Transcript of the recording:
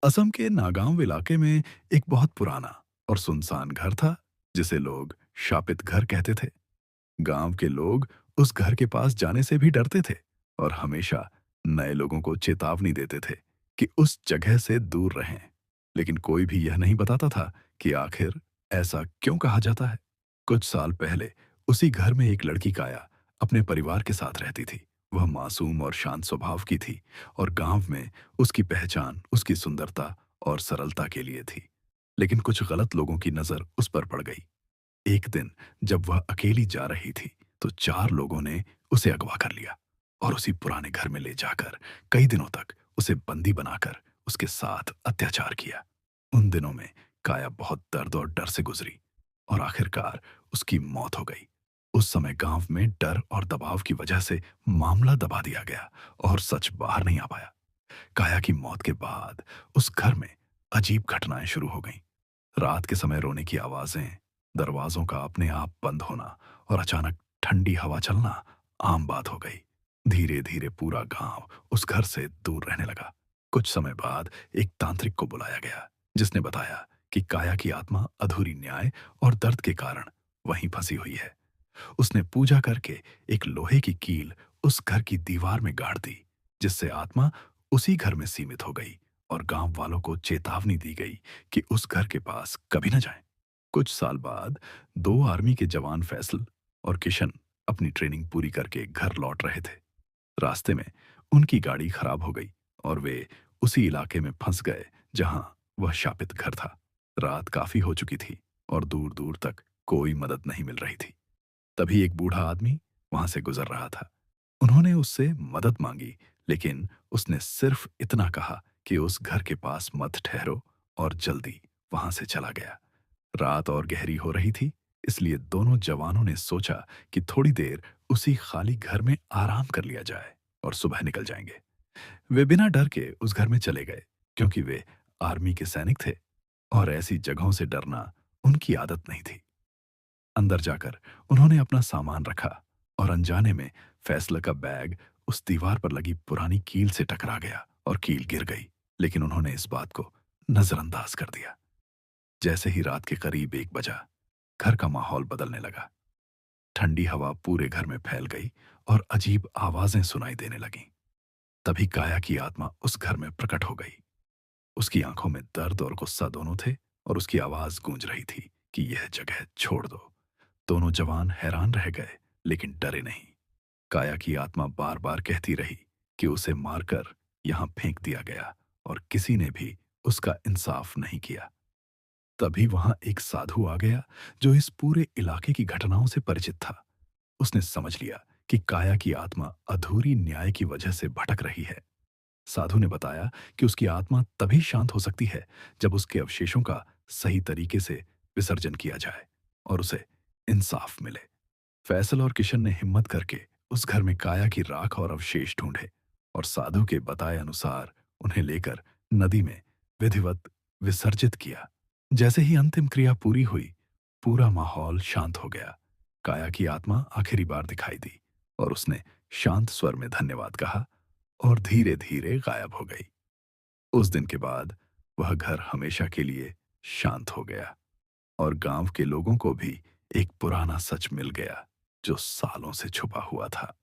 असम के नागांव इलाके में एक बहुत पुराना और सुनसान घर था जिसे लोग शापित घर कहते थे। गांव के लोग उस घर के पास जाने से भी डरते थे और हमेशा नए लोगों को चेतावनी देते थे कि उस जगह से दूर रहें। लेकिन कोई भी यह नहीं बताता था कि आखिर ऐसा क्यों कहा जाता है। कुछ साल पहले उसी घर में एक लड़की काया अपने परिवार के साथ रहती थी। वह मासूम और शांत स्वभाव की थी और गांव में उसकी पहचान उसकी सुंदरता और सरलता के लिए थी। लेकिन कुछ गलत लोगों की नजर उस पर पड़ गई। एक दिन जब वह अकेली जा रही थी तो चार लोगों ने उसे अगवा कर लिया और उसी पुराने घर में ले जाकर कई दिनों तक उसे बंदी बनाकर उसके साथ अत्याचार किया। उन दिनों में काया बहुत दर्द और डर से गुजरी और आखिरकार उसकी मौत हो गई। उस समय गांव में डर और दबाव की वजह से मामला दबा दिया गया और सच बाहर नहीं आ पाया। काया की मौत के बाद उस घर में अजीब घटनाएं शुरू हो गईं। रात के समय रोने की आवाजें, दरवाजों का अपने आप बंद होना और अचानक ठंडी हवा चलना आम बात हो गई। धीरे धीरे पूरा गांव उस घर से दूर रहने लगा। कुछ समय बाद एक तांत्रिक को बुलाया गया जिसने बताया कि काया की आत्मा अधूरी न्याय और दर्द के कारण वहीं फंसी हुई है। उसने पूजा करके एक लोहे की कील उस घर की दीवार में गाड़ दी, जिससे आत्मा उसी घर में सीमित हो गई और गांव वालों को चेतावनी दी गई कि उस घर के पास कभी न जाएं। कुछ साल बाद दो आर्मी के जवान फैसल और किशन अपनी ट्रेनिंग पूरी करके घर लौट रहे थे। रास्ते में उनकी गाड़ी खराब हो गई और वे उसी इलाके में फंस गए जहां वह शापित घर था। रात काफी हो चुकी थी और दूर दूर तक कोई मदद नहीं मिल रही थी। तभी एक बूढ़ा आदमी वहां से गुजर रहा था। उन्होंने उससे मदद मांगी, लेकिन उसने सिर्फ इतना कहा कि उस घर के पास मत ठहरो और जल्दी वहां से चला गया। रात और गहरी हो रही थी, इसलिए दोनों जवानों ने सोचा कि थोड़ी देर उसी खाली घर में आराम कर लिया जाए और सुबह निकल जाएंगे। वे बिना डर के उस घर में चले गए, क्योंकि वे आर्मी के सैनिक थे और ऐसी जगहों से डरना उनकी आदत नहीं थी। अंदर जाकर उन्होंने अपना सामान रखा और अनजाने में फैसला का बैग उस दीवार पर लगी पुरानी कील से टकरा गया और कील गिर गई। लेकिन उन्होंने इस बात को नजरअंदाज कर दिया। जैसे ही रात के करीब 1 बजा, घर का माहौल बदलने लगा। ठंडी हवा पूरे घर में फैल गई और अजीब आवाजें सुनाई देने लगीं। तभी काया की आत्मा उस घर में प्रकट हो गई। उसकी आंखों में दर्द और गुस्सा दोनों थे और उसकी आवाज गूंज रही थी कि यह जगह छोड़ दो। दोनों जवान हैरान रह गए, लेकिन डरे नहीं। काया की आत्मा बार बार कहती रही कि उसे मारकर यहां फेंक दिया गया और किसी ने भी उसका इंसाफ नहीं किया। तभी वहां एक साधु आ गया जो इस पूरे इलाके की घटनाओं से परिचित था। उसने समझ लिया कि काया की आत्मा अधूरी न्याय की वजह से भटक रही है। साधु ने बताया कि उसकी आत्मा तभी शांत हो सकती है जब उसके अवशेषों का सही तरीके से विसर्जन किया जाए और उसे इंसाफ मिले। फैसल और किशन ने हिम्मत करके उस घर में काया की राख और अवशेष ढूंढे और साधु के बताए अनुसार उन्हें लेकर नदी में विधिवत विसर्जित किया। जैसे ही अंतिम क्रिया पूरी हुई, पूरा माहौल शांत हो गया। काया की आत्मा आखिरी बार दिखाई दी और उसने शांत स्वर में धन्यवाद कहा और धीरे धीरे गायब हो गई। उस दिन के बाद वह घर हमेशा के लिए शांत हो गया और गांव के लोगों को भी एक पुराना सच मिल गया जो सालों से छुपा हुआ था।